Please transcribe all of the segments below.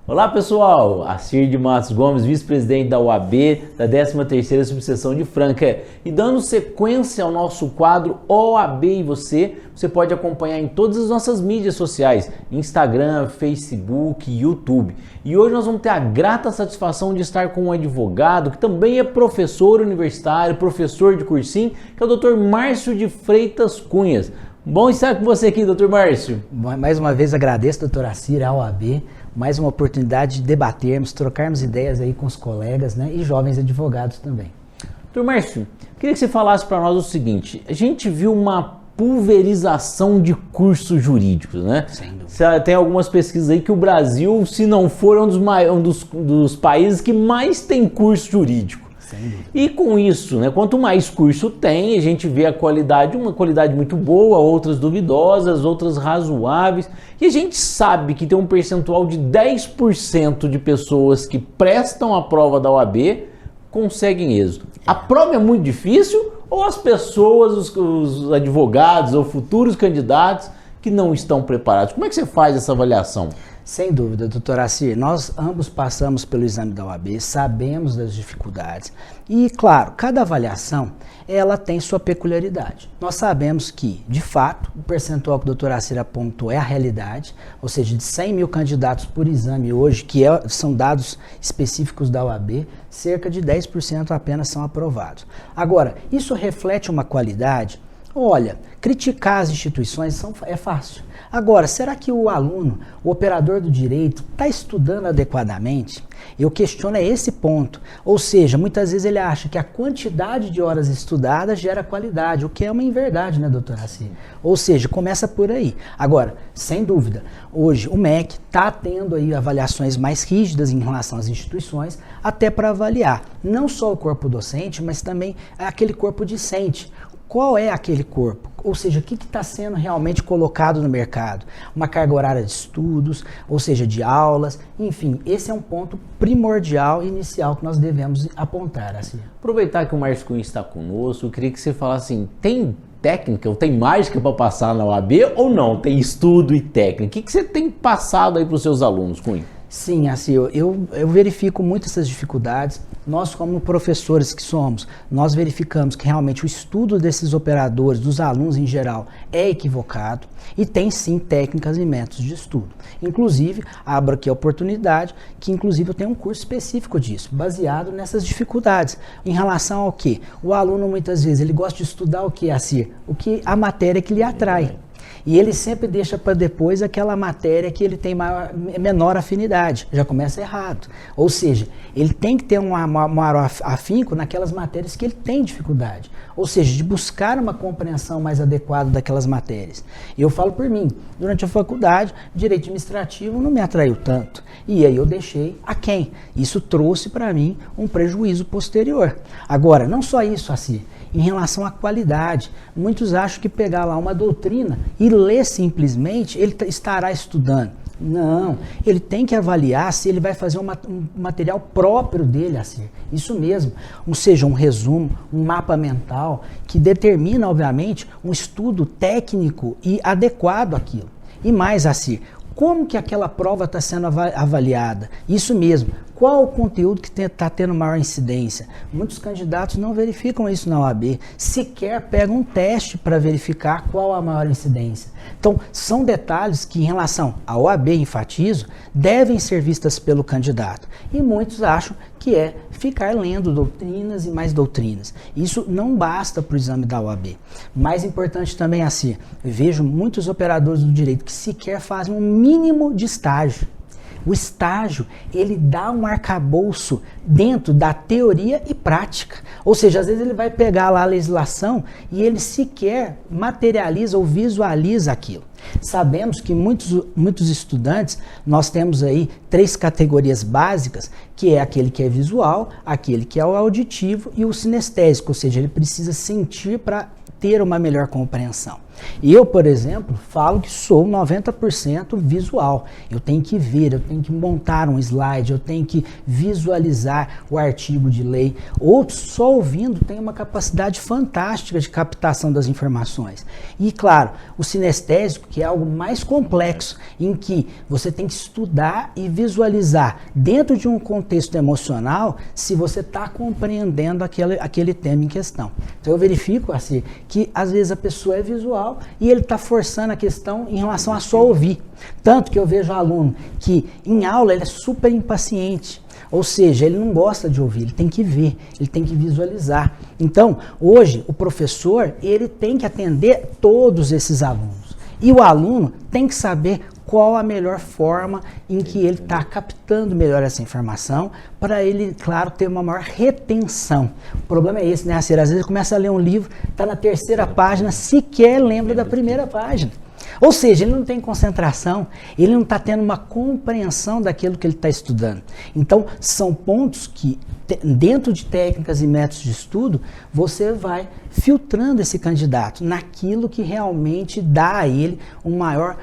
Olá pessoal, Acir de Matos Gomes, vice-presidente da UAB, da 13ª Subseção de Franca. E dando sequência ao nosso quadro OAB e você pode acompanhar em todas as nossas mídias sociais, Instagram, Facebook, YouTube. E hoje nós vamos ter a grata satisfação de estar com um advogado que também é professor universitário, professor de cursinho, que é o Dr. Márcio de Freitas Cunhas. Bom estar com você aqui, Dr. Márcio. Mais uma vez agradeço, doutor Acir, à OAB, mais uma oportunidade de debatermos, trocarmos ideias aí com os colegas, né, e jovens advogados também. Dr. Márcio, queria que você falasse para nós o seguinte, a gente viu uma pulverização de cursos jurídicos, né? Sem dúvida. Tem algumas pesquisas aí que o Brasil, se não for um dos países que mais tem curso jurídico. E com isso, né, quanto mais curso tem, a gente vê a qualidade, uma qualidade muito boa, outras duvidosas, outras razoáveis. E a gente sabe que tem um percentual de 10% de pessoas que prestam a prova da OAB conseguem êxito. A prova é muito difícil ou as pessoas, os advogados ou futuros candidatos que não estão preparados? Como é que você faz essa avaliação? Sem dúvida, doutor Acir, nós ambos passamos pelo exame da OAB, sabemos das dificuldades e, claro, cada avaliação ela tem sua peculiaridade. Nós sabemos que, de fato, o percentual que o doutor Acir apontou é a realidade, ou seja, de 100 mil candidatos por exame hoje, que são dados específicos da OAB, cerca de 10% apenas são aprovados. Agora, isso reflete uma qualidade? Olha, criticar as instituições é fácil. Agora, será que o aluno, o operador do direito, está estudando adequadamente? Eu questiono esse ponto. Ou seja, muitas vezes ele acha que a quantidade de horas estudadas gera qualidade, o que é uma inverdade, né, doutor Acir? Ou seja, começa por aí. Agora, sem dúvida, hoje o MEC está tendo aí avaliações mais rígidas em relação às instituições, até para avaliar não só o corpo docente, mas também aquele corpo discente. Qual é aquele corpo? Ou seja, o que está sendo realmente colocado no mercado? Uma carga horária de estudos, ou seja, de aulas, enfim, esse é um ponto primordial e inicial que nós devemos apontar. Assim. Aproveitar que o Márcio Cunha está conosco, eu queria que você falasse assim, tem técnica ou tem mágica para passar na OAB ou não? Tem estudo e técnica? O que você tem passado aí para os seus alunos, Cunha? Sim, assim, eu verifico muito essas dificuldades. Nós, como professores que somos, nós verificamos que realmente o estudo desses operadores, dos alunos em geral, é equivocado e tem sim técnicas e métodos de estudo. Inclusive, abro aqui a oportunidade que inclusive eu tenho um curso específico disso, baseado nessas dificuldades. Em relação ao quê? O aluno muitas vezes, ele gosta de estudar o que, Acir? A matéria que lhe atrai. E ele sempre deixa para depois aquela matéria que ele tem menor afinidade. Já começa errado. Ou seja, ele tem que ter um maior afinco naquelas matérias que ele tem dificuldade. Ou seja, de buscar uma compreensão mais adequada daquelas matérias. E eu falo por mim, durante a faculdade, direito administrativo não me atraiu tanto. E aí eu deixei aquém. Isso trouxe para mim um prejuízo posterior. Agora, não só isso, assim. Em relação à qualidade, muitos acham que pegar lá uma doutrina e ler simplesmente, ele estará estudando. Não, ele tem que avaliar se ele vai fazer um material próprio dele, assim. Isso mesmo, seja um resumo, um mapa mental, que determina, obviamente, um estudo técnico e adequado àquilo. E mais, assim, como que aquela prova está sendo avaliada? Isso mesmo. Qual o conteúdo que está tendo maior incidência? Muitos candidatos não verificam isso na OAB, sequer pegam um teste para verificar qual a maior incidência. Então, são detalhes que, em relação à OAB, enfatizo, devem ser vistas pelo candidato. E muitos acham que é ficar lendo doutrinas e mais doutrinas. Isso não basta para o exame da OAB. Mais importante também é assim, vejo muitos operadores do direito que sequer fazem um mínimo de estágio. O estágio, ele dá um arcabouço dentro da teoria e prática. Ou seja, às vezes ele vai pegar lá a legislação e ele sequer materializa ou visualiza aquilo. Sabemos que muitos estudantes, nós temos aí 3 categorias básicas, que é aquele que é visual, aquele que é o auditivo e o sinestésico, ou seja, ele precisa sentir para ter uma melhor compreensão. Eu, por exemplo, falo que sou 90% visual. Eu tenho que ver, eu tenho que montar um slide, eu tenho que visualizar o artigo de lei. Outros, só ouvindo, têm uma capacidade fantástica de captação das informações. E, claro, o sinestésico, que é algo mais complexo, em que você tem que estudar e visualizar dentro de um contexto emocional se você está compreendendo aquele tema em questão. Então, eu verifico assim, que, às vezes, a pessoa é visual e ele está forçando a questão em relação a só ouvir. Tanto que eu vejo aluno que em aula ele é super impaciente, ou seja, ele não gosta de ouvir, ele tem que ver, ele tem que visualizar. Então, hoje, o professor ele tem que atender todos esses alunos. E o aluno tem que saber qual a melhor forma em que ele está captando melhor essa informação para ele, claro, ter uma maior retenção. O problema é esse, né, Acir? Às vezes ele começa a ler um livro, está na terceira página, sequer lembra da primeira página. Ou seja, ele não tem concentração, ele não está tendo uma compreensão daquilo que ele está estudando. Então, são pontos que, dentro de técnicas e métodos de estudo, você vai filtrando esse candidato naquilo que realmente dá a ele uma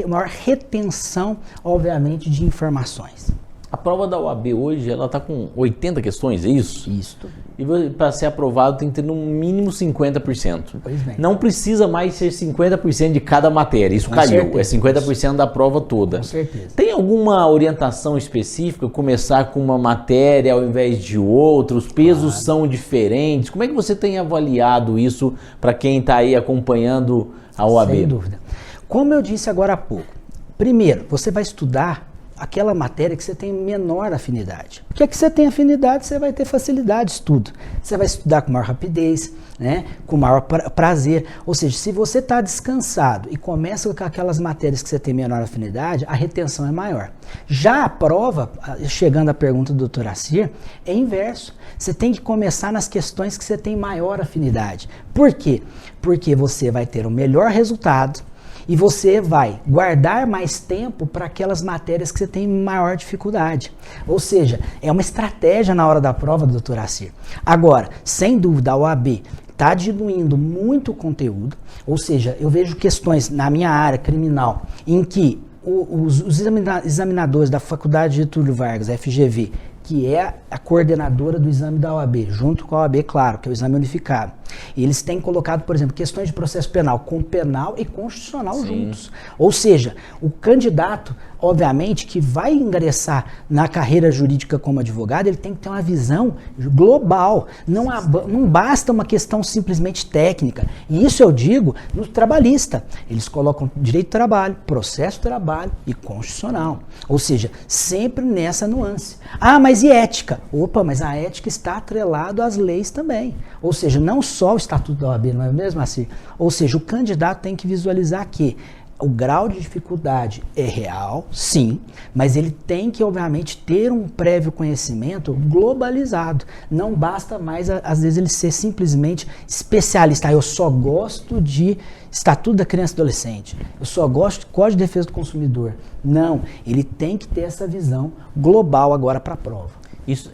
maior retenção, obviamente, de informações. A prova da OAB hoje, ela está com 80 questões, é isso? Isso. E para ser aprovado tem que ter no mínimo 50%. Pois bem. Não precisa mais ser 50% de cada matéria, isso Com caiu, certeza. é 50% da prova toda. Com certeza. Tem alguma orientação específica, começar com uma matéria ao invés de outra, os pesos são diferentes, como é que você tem avaliado isso para quem está aí acompanhando a OAB? Sem dúvida. Como eu disse agora há pouco, primeiro, você vai estudar aquela matéria que você tem menor afinidade. Porque que você tem afinidade, você vai ter facilidade de estudo. Você vai estudar com maior rapidez, né? Com maior prazer. Ou seja, se você está descansado e começa com aquelas matérias que você tem menor afinidade, a retenção é maior. Já a prova, chegando à pergunta do doutor Acir, é inverso. Você tem que começar nas questões que você tem maior afinidade. Por quê? Porque você vai ter o melhor resultado, e você vai guardar mais tempo para aquelas matérias que você tem maior dificuldade. Ou seja, é uma estratégia na hora da prova, doutor Acir. Agora, sem dúvida, a OAB está diluindo muito o conteúdo, ou seja, eu vejo questões na minha área criminal em que os examinadores da Faculdade Getúlio Vargas, FGV, que é a coordenadora do exame da OAB, junto com a OAB, claro, que é o exame unificado. E eles têm colocado, por exemplo, questões de processo penal com penal e constitucional juntos. Ou seja, o candidato, obviamente, que vai ingressar na carreira jurídica como advogado, ele tem que ter uma visão global. Não basta uma questão simplesmente técnica. E isso eu digo no trabalhista. Eles colocam direito do trabalho, processo do trabalho e constitucional. Ou seja, sempre nessa nuance. Ah, mas e ética? Opa, mas a ética está atrelada às leis também. Ou seja, não só o Estatuto da OAB, não é mesmo assim? Ou seja, o candidato tem que visualizar que o grau de dificuldade é real, sim, mas ele tem que, obviamente, ter um prévio conhecimento globalizado. Não basta mais, às vezes, ele ser simplesmente especialista. Ah, eu só gosto de Estatuto da Criança e Adolescente, eu só gosto de Código de Defesa do Consumidor. Não, ele tem que ter essa visão global agora para a prova.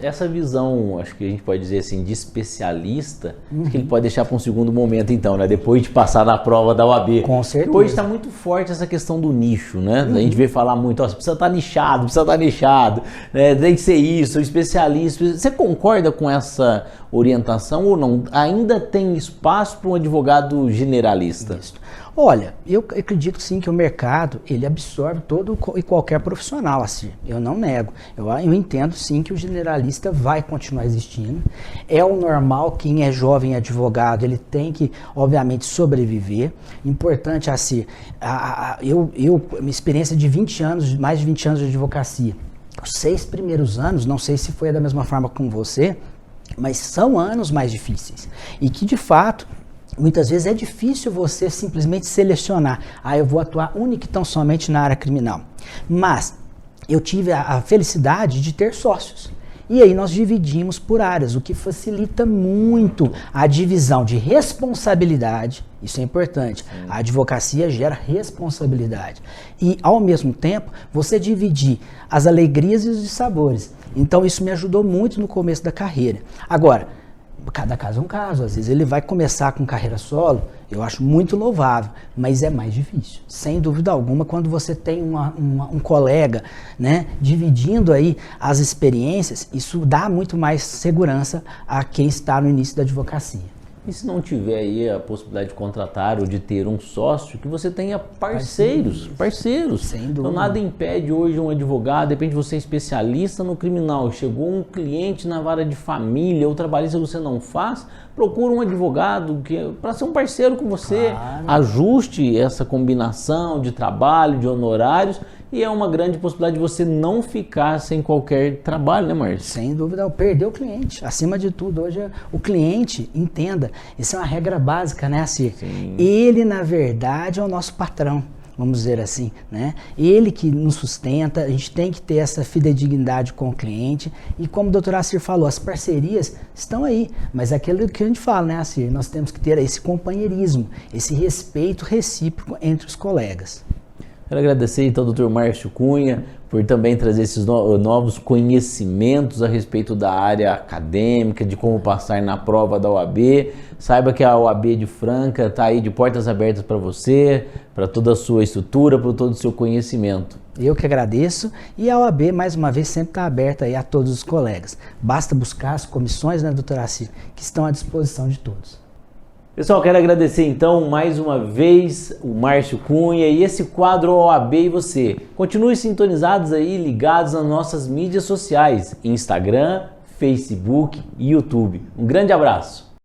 Essa visão, acho que a gente pode dizer assim, de especialista, acho que ele pode deixar para um segundo momento então, né? Depois de passar na prova da OAB. Com certeza. Hoje está muito forte essa questão do nicho, né? A gente vê falar muito, ó, você precisa estar nichado, né? Tem que ser isso, especialista. Você concorda com essa orientação ou não? Ainda tem espaço para um advogado generalista? Isso. Olha, eu acredito sim que o mercado, ele absorve todo e qualquer profissional, assim, eu não nego. Eu entendo sim que o generalista vai continuar existindo. É o normal, quem é jovem advogado, ele tem que, obviamente, sobreviver. Importante, assim, minha experiência de 20 anos, mais de 20 anos de advocacia, os 6 primeiros anos, não sei se foi da mesma forma com você, mas são anos mais difíceis. E que, de fato, muitas vezes é difícil você simplesmente selecionar. Ah, eu vou atuar única e tão somente na área criminal. Mas eu tive a felicidade de ter sócios. E aí nós dividimos por áreas, o que facilita muito a divisão de responsabilidade. Isso é importante. A advocacia gera responsabilidade. E, ao mesmo tempo, você dividir as alegrias e os dissabores. Então, isso me ajudou muito no começo da carreira. Agora, Cada caso é um caso. Às vezes ele vai começar com carreira solo, eu acho muito louvável, mas é mais difícil. Sem dúvida alguma, quando você tem um colega, né, dividindo aí as experiências, isso dá muito mais segurança a quem está no início da advocacia. E se não tiver aí a possibilidade de contratar ou de ter um sócio, que você tenha parceiros. Sem dúvida. Então nada impede hoje um advogado, de repente você é especialista no criminal, chegou um cliente na vara de família ou trabalhista que você não faz, procura um advogado para ser um parceiro com você, claro. Ajuste essa combinação de trabalho, de honorários, e é uma grande possibilidade de você não ficar sem qualquer trabalho, né, Márcio? Sem dúvida, perder o cliente. Acima de tudo, hoje o cliente, entenda, isso é uma regra básica, né, Assir? Sim. Ele, na verdade, é o nosso patrão, vamos dizer assim, né? Ele que nos sustenta, a gente tem que ter essa fidedignidade com o cliente. E como o doutor Assir falou, as parcerias estão aí, mas aquilo que a gente fala, né, Assir? Nós temos que ter esse companheirismo, esse respeito recíproco entre os colegas. Quero agradecer então ao Dr. Márcio Cunha por também trazer esses novos conhecimentos a respeito da área acadêmica, de como passar na prova da OAB. Saiba que a OAB de Franca está aí de portas abertas para você, para toda a sua estrutura, para todo o seu conhecimento. Eu que agradeço, e a OAB, mais uma vez, sempre está aberta aí a todos os colegas. Basta buscar as comissões, né, doutor Assir, que estão à disposição de todos. Pessoal, quero agradecer então mais uma vez o Márcio Cunha e esse quadro OAB e você. Continue sintonizados aí, ligados nas nossas mídias sociais, Instagram, Facebook e YouTube. Um grande abraço!